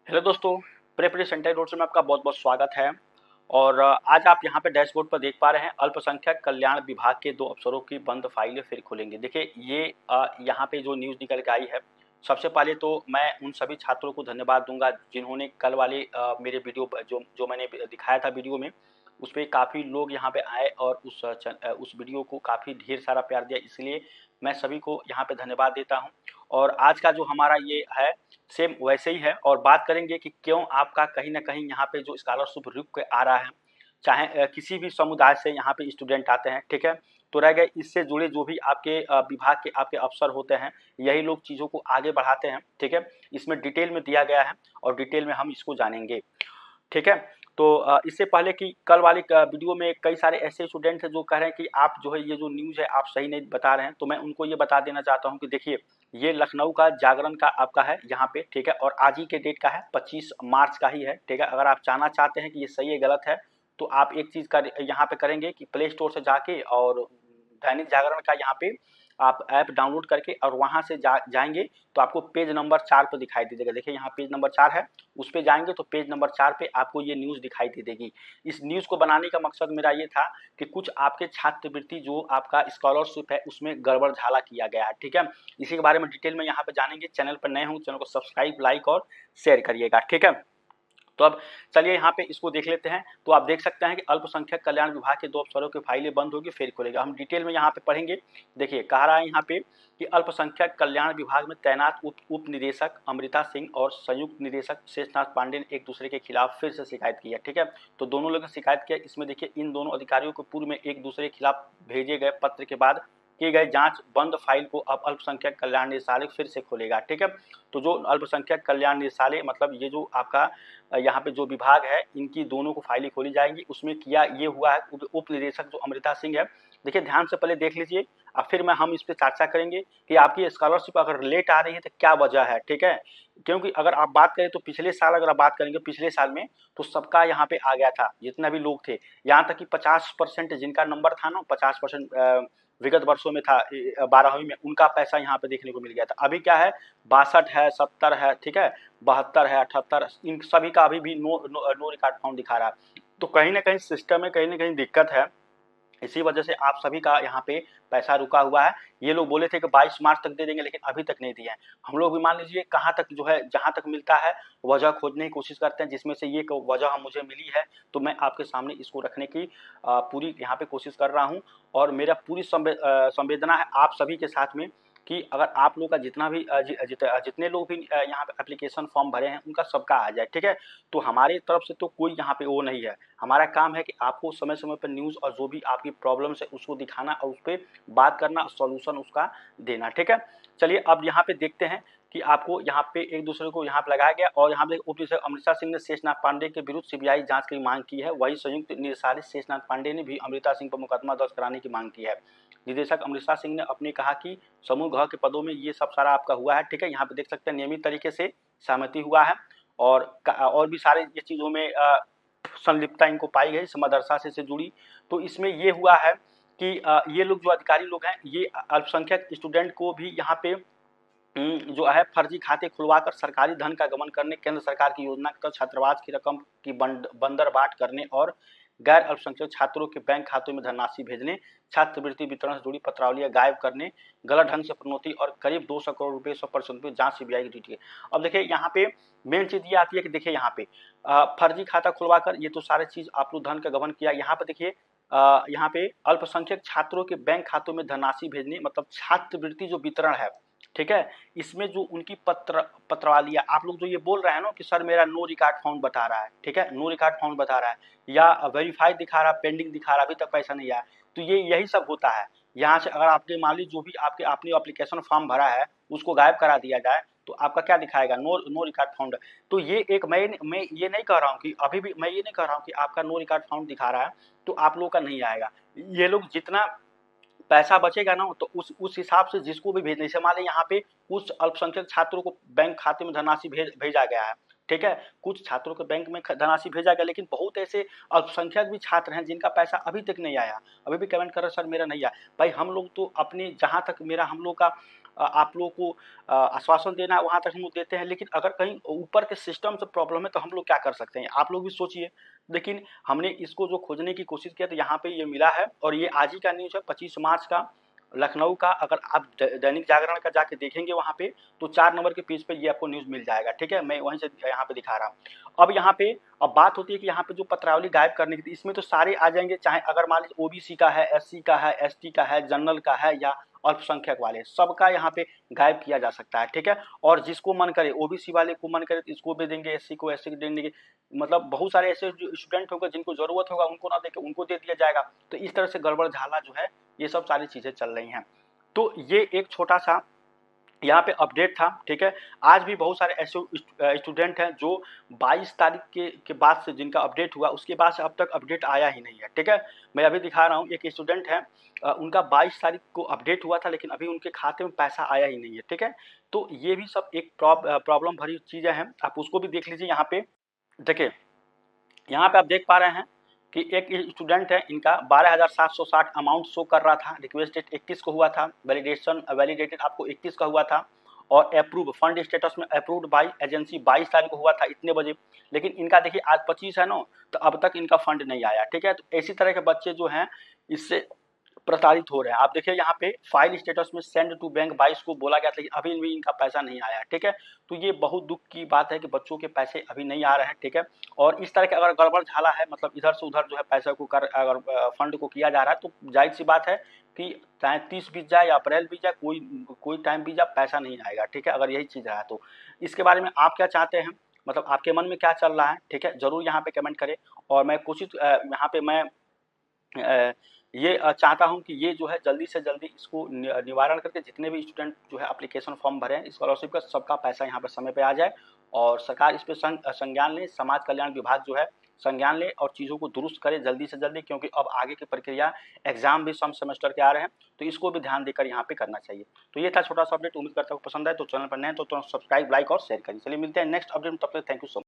Hello दोस्तों, preparation centre road से में आपका बहुत बहुत स्वागत है। और आज आप यहाँ पे डैशबोर्ड पर देख पा रहे हैं अल्पसंख्यक कल्याण विभाग के 2 अफसरों की बंद फाइलें फिर खुलेंगी। देखिए ये यहाँ पे जो न्यूज़ निकल के आई है, सबसे पहले तो मैं उन सभी छात्रों को धन्यवाद दूंगा जिन्होंने कल वाले मेरे वीडियो जो जो मैंने दिखाया था वीडियो में, उस पर काफ़ी लोग यहाँ पे आए और उस वीडियो को काफ़ी ढेर सारा प्यार दिया, इसलिए मैं सभी को यहाँ पे धन्यवाद देता हूँ। और आज का जो हमारा ये है सेम वैसे ही है, और बात करेंगे कि क्यों आपका कहीं ना कहीं यहाँ पे जो स्कॉलरशिप रुक के आ रहा है, चाहे किसी भी समुदाय से यहाँ पे स्टूडेंट आते हैं, ठीक है। तो रह गए इससे जुड़े जो भी आपके विभाग के आपके अफसर होते हैं, यही लोग चीज़ों को आगे बढ़ाते हैं, ठीक है। इसमें डिटेल में दिया गया है और डिटेल में हम इसको जानेंगे, ठीक है। तो इससे पहले कि कल वाली वीडियो में कई सारे ऐसे स्टूडेंट हैं जो कह रहे हैं कि आप जो है ये जो न्यूज़ है आप सही नहीं बता रहे हैं, तो मैं उनको ये बता देना चाहता हूँ कि देखिए ये लखनऊ का जागरण का आपका है यहाँ पे, ठीक है। और आज ही के डेट का है, 25 मार्च का ही है, ठीक है। अगर आप जानना चाहते हैं कि ये सही है गलत है, तो आप एक चीज़ का यहाँ पे करेंगे कि प्ले स्टोर से जाके और दैनिक जागरण का यहाँ पे आप ऐप डाउनलोड करके और वहाँ से जाएंगे तो आपको पेज नंबर 4 पर दिखाई दे देगा। देखिए यहाँ पेज नंबर 4 है, उस पे जाएंगे तो पेज नंबर 4 पे आपको ये न्यूज़ दिखाई दे देगी। इस न्यूज़ को बनाने का मकसद मेरा ये था कि कुछ आपके छात्रवृत्ति जो आपका स्कॉलरशिप है उसमें गड़बड़ झाला किया गया है, ठीक है। इसी के बारे में डिटेल में यहाँ पे जानेंगे। चैनल पर नए हों चैनल को सब्सक्राइब, लाइक और शेयर करिएगा, ठीक है। तो अब चलिए यहाँ पे इसको देख लेते हैं। तो आप देख सकते हैं कि अल्पसंख्यक कल्याण विभाग के 2 अफसरों की फाइलें बंद होगी फिर खुलेगा। हम डिटेल में यहाँ पे पढ़ेंगे। देखिए कह रहा है यहाँ पे कि अल्पसंख्यक कल्याण विभाग में तैनात उप निदेशक अमृता सिंह और संयुक्त निदेशक शेषनाथ पांडे ने एक दूसरे के खिलाफ फिर से शिकायत की है, ठीक है। तो दोनों लोगों ने शिकायत किया। इसमें देखिए इन दोनों अधिकारियों को पूर्व में एक दूसरे के खिलाफ भेजे गए पत्र के बाद किए गए जांच बंद फाइल को अब अल्पसंख्यक कल्याण निदेशालय फिर से खोलेगा, ठीक है। तो जो अल्पसंख्यक कल्याण निदेशालय मतलब ये जो आपका यहाँ पे जो विभाग है इनकी दोनों को फाइलें खोली जाएंगी। उसमें किया ये हुआ है उप निदेशक जो अमृता सिंह है। देखिए ध्यान से पहले देख लीजिए और फिर मैं हम इस पर चर्चा करेंगे कि आपकी स्कॉलरशिप अगर लेट आ रही है तो क्या वजह है, ठीक है। क्योंकि अगर आप बात करें तो पिछले साल अगर आप बात करेंगे पिछले साल में तो सबका यहाँ पे आ गया था, जितना भी लोग थे। यहाँ तक कि 50% जिनका नंबर था ना, 50% विगत वर्षों में था 12वीं में, उनका पैसा यहाँ पे देखने को मिल गया था। अभी क्या है, 62 है, 70 है, ठीक है, 72 है, 78, इन सभी का अभी भी नो रिकॉर्ड फाउंड दिखा रहा है। तो कहीं ना कहीं सिस्टम में कहीं ना कहीं दिक्कत है, इसी वजह से आप सभी का यहाँ पे पैसा रुका हुआ है। ये लोग बोले थे कि 22 मार्च तक दे देंगे, लेकिन अभी तक नहीं दिए हैं। हम लोग भी मान लीजिए कहाँ तक जो है जहाँ तक मिलता है वजह खोजने की कोशिश करते हैं, जिसमें से ये वजह मुझे मिली है तो मैं आपके सामने इसको रखने की पूरी यहाँ पे कोशिश कर रहा हूँ। और मेरा पूरी संवेदना है आप सभी के साथ में कि अगर आप लोग का जितना भी जितने लोग भी यहाँ पे एप्लीकेशन फॉर्म भरे हैं उनका सबका आ जाए, ठीक है। तो हमारी तरफ से तो कोई यहाँ पे वो नहीं है। हमारा काम है कि आपको समय समय पर न्यूज़ और जो भी आपकी प्रॉब्लम्स है उसको दिखाना और उस पर बात करना, सॉल्यूशन उसका देना, ठीक है। चलिए अब यहाँ पे देखते हैं कि आपको यहाँ पे एक दूसरे को यहाँ पे लगाया गया। और यहाँ पे उप निदेशक अमृता सिंह ने शेषनाथ पांडे के विरुद्ध सीबीआई जांच की मांग की है। वही संयुक्त निदेशालय शेषनाथ पांडे ने भी अमृता सिंह पर मुकदमा दर्ज कराने की मांग की है। निदेशक अमृता सिंह ने अपने कहा कि समूह घ के पदों में ये सब सारा आपका हुआ है, ठीक है। यहाँ पे देख सकते हैं नियमित तरीके से सहमति हुआ है और भी सारे ये चीज़ों में संलिप्तता इनको पाई गई मदरसा से जुड़ी। तो इसमें ये हुआ है कि ये लोग जो अधिकारी लोग हैं ये अल्पसंख्यक स्टूडेंट को भी यहाँ पे जो है फर्जी खाते खुलवाकर सरकारी धन का गबन करने, केंद्र सरकार की योजना के तहत छात्रावास की रकम की बंदरबाट करने और गैर अल्पसंख्यक छात्रों के बैंक खातों में धनराशि भेजने, छात्रवृत्ति वितरण से जुड़ी पत्रावलियां गायब करने, गलत ढंग से प्रणोती और करीब 200 करोड़ रुपए 100% पे जांच सीबीआई की ड्यूटी है। अब देखिए यहाँ पे मेन चीज ये आती है कि देखिए यहाँ पे फर्जी खाता खुलवाकर ये तो सारे चीज आप लोग धन का गबन किया। यहाँ पे देखिए यहाँ पे अल्पसंख्यक छात्रों के बैंक खातों में धनराशि भेजने मतलब छात्रवृत्ति जो वितरण है, ठीक है। इसमें जो उनकी पत्रवालियां आप लोग जो ये बोल रहे हैं ना कि सर मेरा नो रिकॉर्ड फाउंड बता रहा है, ठीक है, नो रिकॉर्ड फाउंड बता रहा है या वेरीफाइड दिखा रहा है, पेंडिंग दिखा रहा है, अभी तक पैसा नहीं आया। तो ये यही सब होता है। यहाँ से अगर आपके मान लीजिए जो भी आपके आपने एप्लीकेशन फॉर्म भरा है उसको गायब करा दिया जाए तो आपका क्या दिखाएगा, नो रिकॉर्ड फाउंड। तो ये एक मैं ये नहीं कह रहा हूँ कि अभी भी मैं ये नहीं कह रहा हूँ कि आपका नो रिकॉर्ड फाउंड दिखा रहा है तो आप लोगों का नहीं आएगा। ये लोग जितना पैसा बचेगा ना तो उस हिसाब से जिसको भी भेजने से मान लें यहाँ पे कुछ अल्पसंख्यक छात्रों को बैंक खाते में धनराशि भेजा गया है, ठीक है। कुछ छात्रों के बैंक में धनराशि भेजा गया, लेकिन बहुत ऐसे अल्पसंख्यक भी छात्र हैं जिनका पैसा अभी तक नहीं आया, अभी भी कमेंट कर रहे सर मेरा नहीं आया। भाई हम लोग तो अपने जहाँ तक मेरा हम लोग का आप लोगों को आश्वासन देना है वहाँ तक हम लोग देते हैं, लेकिन अगर कहीं ऊपर के सिस्टम से प्रॉब्लम है तो हम लोग क्या कर सकते हैं, आप लोग भी सोचिए। लेकिन हमने इसको जो खोजने की कोशिश किया तो यहाँ पे ये मिला है, और ये आज ही का न्यूज़ है 25 मार्च का लखनऊ का। अगर आप दैनिक जागरण का जाके देखेंगे वहाँ पे तो 4 नंबर के पेज पे ये आपको न्यूज़ मिल जाएगा, ठीक है। मैं वहीं से यहाँ पे दिखा रहा हूँ। अब यहाँ पे अब बात होती है कि यहाँ पे जो पत्रावली गायब करने की थी, इसमें तो सारे आ जाएंगे, चाहे अगर मान लीजिए ओबीसी का है, एससी का है, एसटी का है, जनरल का है या अल्पसंख्यक वाले, सबका यहाँ पे गायब किया जा सकता है, ठीक है। और जिसको मन करे, ओबीसी वाले को मन करे तो इसको भी देंगे, एससी को एससी को देंगे, मतलब बहुत सारे ऐसे जो स्टूडेंट होगा जिनको जरूरत होगा उनको ना देके उनको दे दिया जाएगा। तो इस तरह से गड़बड़ झाला जो है ये सब सारी चीजें चल रही हैं। तो ये एक छोटा सा यहाँ पे अपडेट था, ठीक है। आज भी बहुत सारे ऐसे स्टूडेंट हैं जो 22 तारीख के बाद से जिनका अपडेट हुआ, उसके बाद से अब तक अपडेट आया ही नहीं है, ठीक है। मैं अभी दिखा रहा हूँ, एक स्टूडेंट है, उनका 22 तारीख को अपडेट हुआ था, लेकिन अभी उनके खाते में पैसा आया ही नहीं है, ठीक है। तो ये भी सब एक प्रॉब्लम भरी चीज़ें हैं, आप उसको भी देख लीजिए। यहाँ पे देखिए, यहाँ पे आप देख पा रहे हैं कि एक स्टूडेंट है, इनका 12,760 अमाउंट शो कर रहा था। रिक्वेस्ट डेट 21 को हुआ था, वैलिडेटेड आपको 21 का हुआ था, और अप्रूव फंड स्टेटस में अप्रूव्ड बाई एजेंसी 22 तारीख को हुआ था इतने बजे। लेकिन इनका देखिए आज 25 है ना, तो अब तक इनका फंड नहीं आया, ठीक है। तो इसी तरह के बच्चे जो हैं इससे प्रताड़ित हो रहे हैं। आप देखिए यहाँ पे फाइल स्टेटस में सेंड टू बैंक 22 को बोला गया था, लेकिन अभी भी इनका पैसा नहीं आया, ठीक है। तो ये बहुत दुख की बात है कि बच्चों के पैसे अभी नहीं आ रहे हैं, ठीक है। और इस तरह के अगर गड़बड़ झाला है, मतलब इधर से उधर जो है पैसा को अगर फंड को किया जा रहा है, तो जाहिर सी बात है कि चाहे 30 बीत जाए या अप्रैल बीत जाए, कोई टाइम बीत जाए, पैसा नहीं आएगा, ठीक है। अगर यही चीज़ रहा तो इसके बारे में आप क्या चाहते हैं, मतलब आपके मन में क्या चल रहा है, ठीक है, जरूर यहाँ पे कमेंट करें। और मैं कोशिश यहाँ पे मैं ये चाहता हूँ कि ये जो है जल्दी से जल्दी इसको निवारण करके जितने भी स्टूडेंट जो है एप्लीकेशन फॉर्म भरे हैं स्कॉलरशिप का, सबका पैसा यहाँ पर समय पे आ जाए, और सरकार इस पे संज्ञान ले, समाज कल्याण विभाग जो है संज्ञान ले और चीज़ों को दुरुस्त करे जल्दी से जल्दी, क्योंकि अब आगे की प्रक्रिया एग्जाम भी सम सेमेस्टर के आ रहे हैं, तो इसको भी ध्यान देकर यहाँ पे करना चाहिए। तो ये था छोटा सा अपडेट, उम्मीद करता हूँ पसंद आए, तो चैनल पर नए तो सब्सक्राइब, लाइक और शेयर करिए। चलिए मिलते हैं नेक्स्ट अपडेट में, तब तक थैंक यू सो मच।